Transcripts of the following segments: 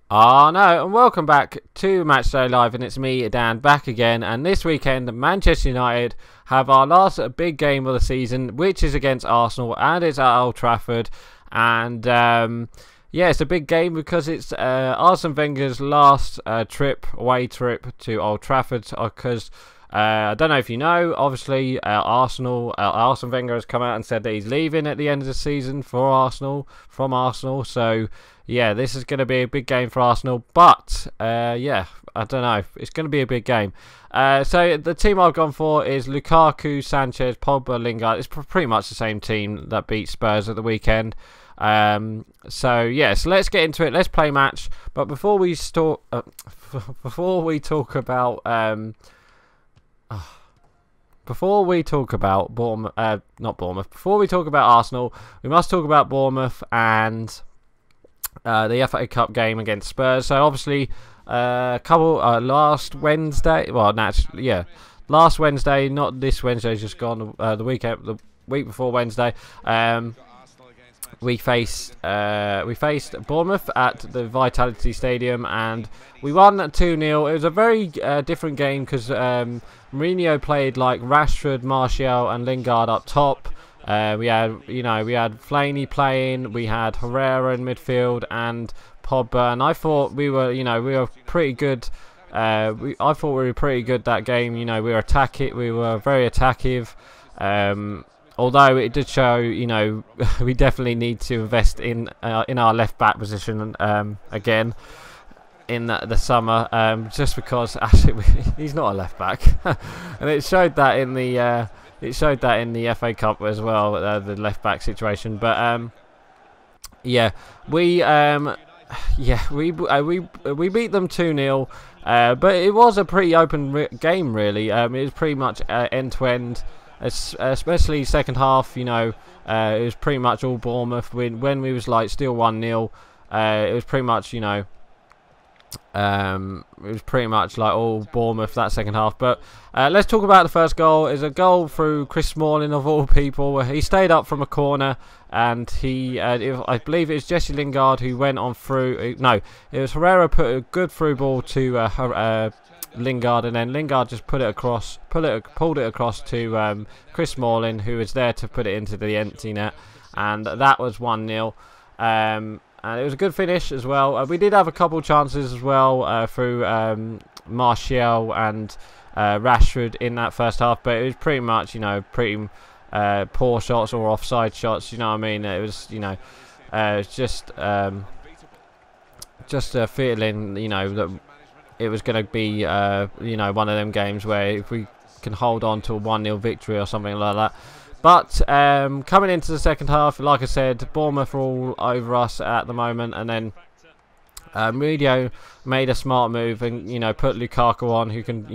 Ah no, and welcome back to Matchday Live, and it's me, Dan, back again. And this weekend, Manchester United have our last big game of the season, which is against Arsenal, and it's at Old Trafford. And yeah, it's a big game because it's Arsene Wenger's last away trip to Old Trafford. Because I don't know if you know, obviously Arsene Wenger has come out and said that he's leaving at the end of the season from Arsenal. So yeah, this is going to be a big game for Arsenal, but yeah, I don't know. It's going to be a big game. So the team I've gone for is Lukaku, Sanchez, Pogba, Lingard. It's pretty much the same team that beat Spurs at the weekend. So yeah, so let's get into it. Let's play match. But before we talk about before we talk about Arsenal, we must talk about Bournemouth and the FA Cup game against Spurs. So obviously, last Wednesday. Well, naturally, yeah, last Wednesday, not this Wednesday, just gone. The week before Wednesday. We faced Bournemouth at the Vitality Stadium, and we won 2-0. It was a very different game because Mourinho played like Rashford, Martial, and Lingard up top. We had Flaney playing, we had Herrera in midfield, and Pogba. And I thought we were pretty good. I thought we were pretty good that game. We were very attackive. Although it did show, we definitely need to invest in our left back position again in the summer, just because actually he's not a left back, and it showed that in the FA Cup as well, the left back situation. But yeah, we beat them 2-0, but it was a pretty open game really. It was pretty much end to end. Especially second half, it was pretty much all Bournemouth. When we was like still 1-0, it was pretty much, it was pretty much like all Bournemouth that second half. But let's talk about the first goal. It's a goal through Chris Smalling of all people. He stayed up from a corner, and I believe it was Jesse Lingard who went on through. No, it was Herrera put a good through ball to Lingard, and then Lingard just pulled it across to Chris Smalling, who was there to put it into the empty net, and that was 1-0. And it was a good finish as well. We did have a couple chances as well through Martial and Rashford in that first half, but it was pretty much pretty poor shots or offside shots. You know what I mean? It was it's just a feeling that it was going to be, one of them games where if we can hold on to a 1-0 victory or something like that. But coming into the second half, like I said, Bournemouth are all over us at the moment, and then Mourinho made a smart move and put Lukaku on, who can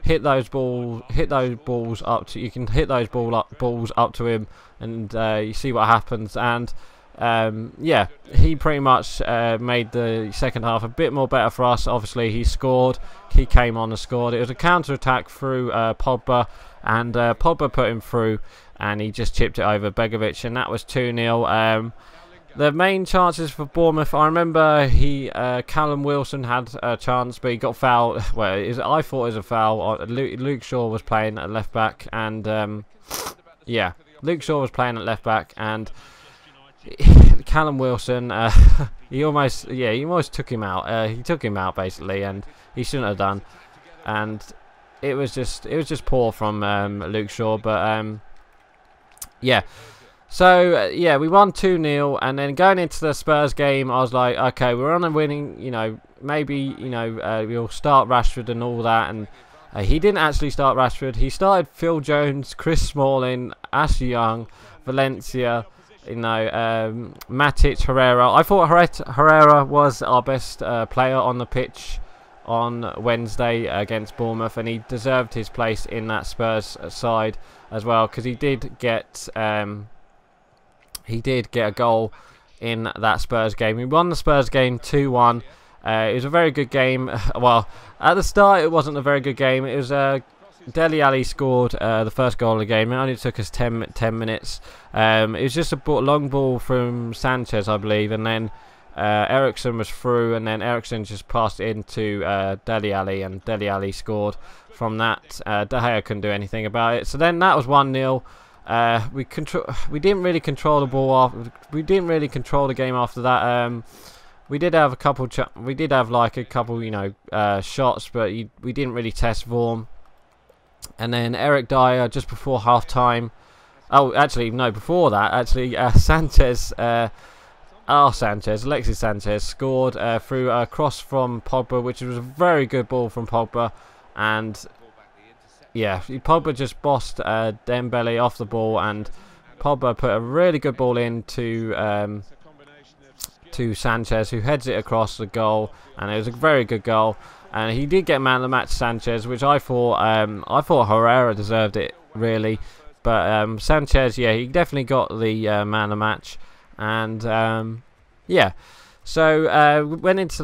hit those balls up to. You can hit those balls up to him, and you see what happens. And yeah, he pretty much made the second half a bit more better for us. Obviously, he came on and scored. It was a counter-attack through Pogba, and Pogba put him through, and he just chipped it over Begovic, and that was 2-0. The main chances for Bournemouth, I remember Callum Wilson had a chance, but he got fouled. Well, I thought it was a foul. Luke Shaw was playing at left back, and yeah, Luke Shaw was playing at left back, and Callum Wilson, he almost took him out. He took him out basically, and he shouldn't have done. And it was just poor from Luke Shaw. But yeah, so yeah, we won 2-0, and then going into the Spurs game, I was like, okay, we're on a winning. Maybe we'll start Rashford and all that, and he didn't actually start Rashford. He started Phil Jones, Chris Smalling, Ashley Young, Valencia. Matic, Herrera. I thought Herrera was our best player on the pitch on Wednesday against Bournemouth, and he deserved his place in that Spurs side as well, because he did get a goal in that Spurs game. We won the Spurs game 2-1. It was a very good game. Well, at the start it wasn't a very good game. It was Dele Alli scored the first goal of the game. It only took us 10 minutes. It was just a long ball from Sanchez, I believe, and then Ericsson was through, and then Ericsson just passed it into Dele Alli, and Dele Alli scored from that. De Gea couldn't do anything about it. So then that was 1-0. We didn't really control the ball we didn't really control the game after that. We did have a couple. We did have like a couple, you know, shots, but we didn't really test form. And then Eric Dyer just before half time. Oh, actually no, before that, actually Sanchez. Alexis Sanchez scored through a cross from Pogba, which was a very good ball from Pogba, and yeah, Pogba just bossed Dembele off the ball, and Pogba put a really good ball in to Sanchez, who heads it across the goal, and it was a very good goal. And he did get man of the match, Sanchez, which I thought Herrera deserved it really, but Sanchez, yeah, he definitely got the man of the match. And yeah, so went into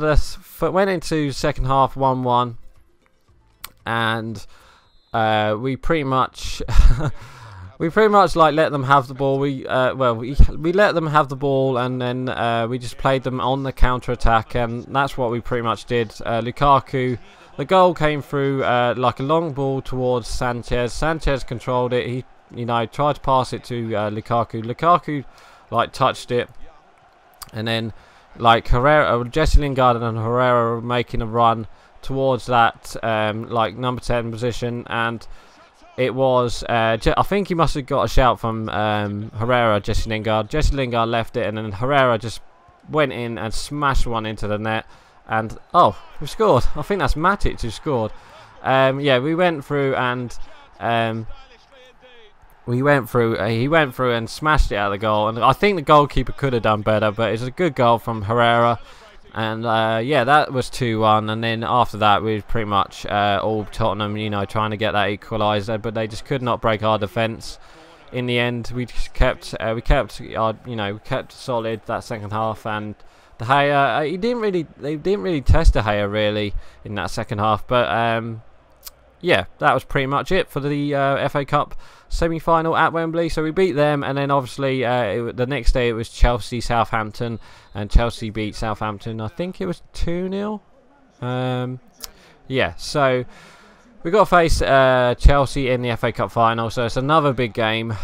second half 1-1, and we pretty much like let them have the ball. We let them have the ball, and then we just played them on the counter attack, and that's what we pretty much did. Lukaku, the goal came through like a long ball towards Sanchez. Sanchez controlled it. He, you know, tried to pass it to Lukaku. Lukaku like touched it, and then like Jesse Lingard and Herrera were making a run towards that like number 10 position, and it was I think he must have got a shout from Herrera. Jesse Lingard left it, and then Herrera just went in and smashed one into the net, and oh, we scored. I think that's Matic who scored. Yeah, we went through, and he went through and smashed it out of the goal, and I think the goalkeeper could have done better, but it's a good goal from Herrera. And yeah, that was 2-1, and then after that we was pretty much all Tottenham, you know, trying to get that equaliser, but they just could not break our defence. In the end, we just kept kept solid that second half, and De Gea, they didn't really test De Gea really in that second half, but yeah, that was pretty much it for the FA Cup semi-final at Wembley. So we beat them, and then obviously the next day it was Chelsea-Southampton, and Chelsea beat Southampton. I think it was 2-0. Yeah, so we got to face Chelsea in the FA Cup final, so it's another big game.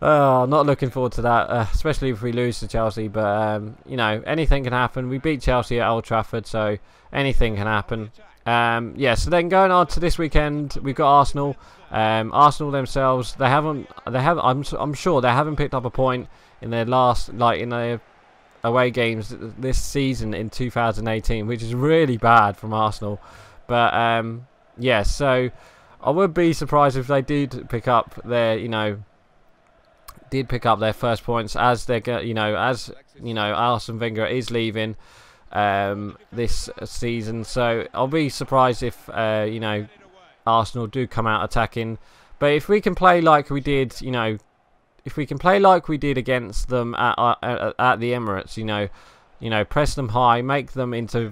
Oh, not looking forward to that, especially if we lose to Chelsea, but you know, anything can happen. We beat Chelsea at Old Trafford, so anything can happen. Yeah, so then going on to this weekend, we've got Arsenal. Arsenal themselves, I'm sure they haven't picked up a point in their last, like in their away games this season in 2018, which is really bad from Arsenal. But yeah, so I would be surprised if they did pick up their, first points, as they're, Arsene Wenger is leaving this season. So I'll be surprised if Arsenal do come out attacking. But if we can play like we did, if we can play like we did against them at the Emirates, press them high, make them into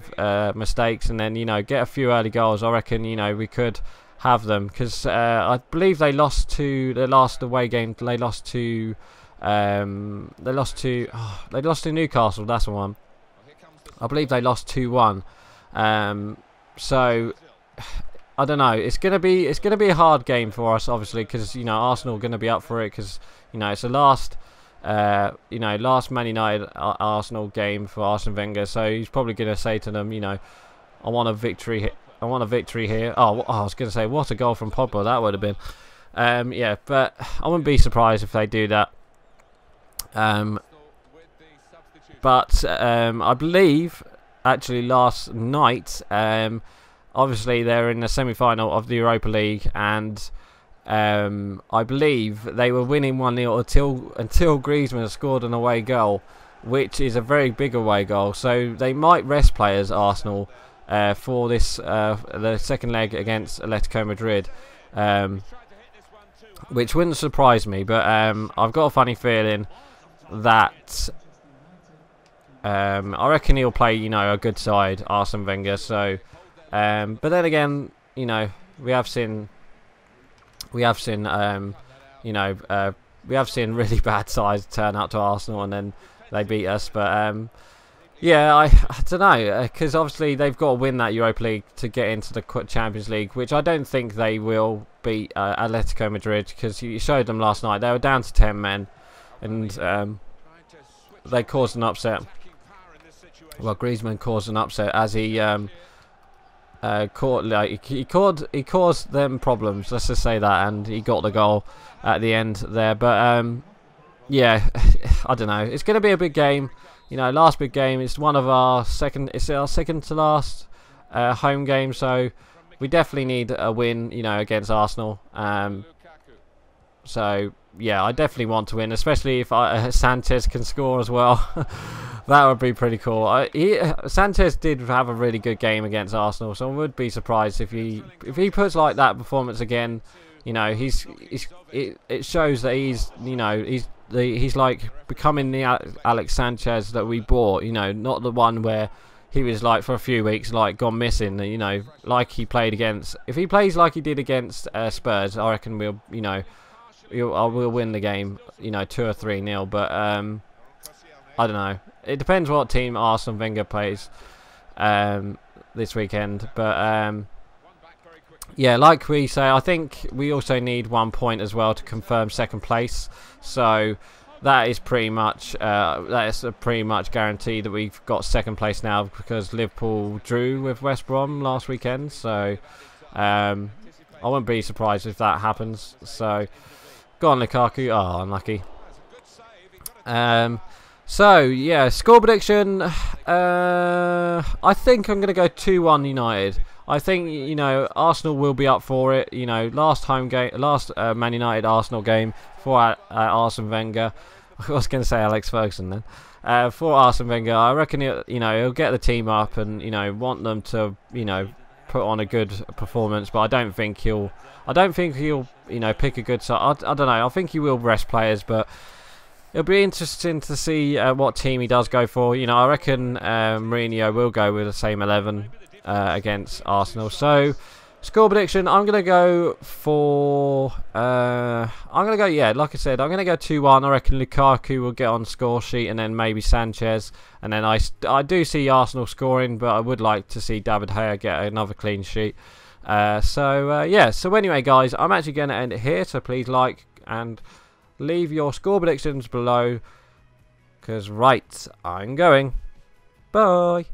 mistakes, and then get a few early goals, I reckon we could have them. Because I believe they lost to their last away game. They lost to Newcastle. That's the one. I believe they lost 2-1. So I don't know. It's gonna be a hard game for us, obviously, because Arsenal are gonna be up for it, because it's the last last Man United Arsenal game for Arsene Wenger. So he's probably gonna say to them, I want a victory. I want a victory here. Oh, I was gonna say, what a goal from Pogba that would have been. Yeah, but I wouldn't be surprised if they do that. But I believe actually last night, obviously they're in the semi-final of the Europa League, and I believe they were winning 1-0 until Griezmann scored an away goal, which is a very big away goal. So they might rest players, Arsenal, for this the second leg against Atletico Madrid, which wouldn't surprise me. But I've got a funny feeling that I reckon he'll play a good side, Arsene Wenger. So but then again, we have seen really bad sides turn out to Arsenal, and then they beat us. But yeah, I don't know, because obviously they've got to win that Europa League to get into the Champions League, which I don't think they will beat Atletico Madrid, because you showed them last night. They were down to 10 men, and they caused an upset. Well, Griezmann caused an upset as he he caused them problems. Let's just say that, and he got the goal at the end there. But yeah, I don't know. It's going to be a big game. You know, last big game. It's one of our second. It's our second to last home game. So we definitely need a win. You know, against Arsenal. So yeah, I definitely want to win, especially if Sanchez can score as well. That would be pretty cool. Sanchez did have a really good game against Arsenal, so I would be surprised if he puts like that performance again. You know, it shows that he's, you know, he's like becoming the Alex Sanchez that we bought. You know, not the one where he was like for a few weeks like gone missing. You know, like he played against. If he plays like he did against Spurs, I reckon we'll, you know, we'll win the game. You know, 2 or 3-0. But I don't know. It depends what team Arsene Wenger plays this weekend. But yeah, like we say, I think we also need 1 point as well to confirm second place. So that is pretty much pretty much guaranteed that we've got second place now, because Liverpool drew with West Brom last weekend. So I wouldn't be surprised if that happens. So go on, Lukaku. Oh, unlucky. So yeah, score prediction. I think I'm going to go 2-1 United. I think, you know, Arsenal will be up for it. You know, last Man United Arsenal game for Arsene Wenger. I was going to say Alex Ferguson then. For Arsene Wenger, I reckon he'll get the team up and, you know, want them to, you know, put on a good performance. But I don't think he'll you know, pick a good side. I don't know. I think he will rest players, but it'll be interesting to see what team he does go for. You know, I reckon Mourinho will go with the same 11 against Arsenal. So, score prediction, I'm going to go for... yeah, like I said, I'm going to go 2-1. I reckon Lukaku will get on score sheet, and then maybe Sanchez. And then I do see Arsenal scoring, but I would like to see David Gea get another clean sheet. Yeah, so anyway, guys, I'm actually going to end it here. So please like and leave your score predictions below, because right, I'm going. Bye.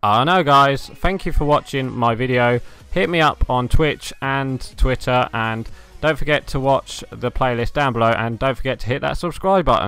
I know, guys, thank you for watching my video. Hit me up on Twitch and Twitter, and don't forget to watch the playlist down below, and don't forget to hit that subscribe button.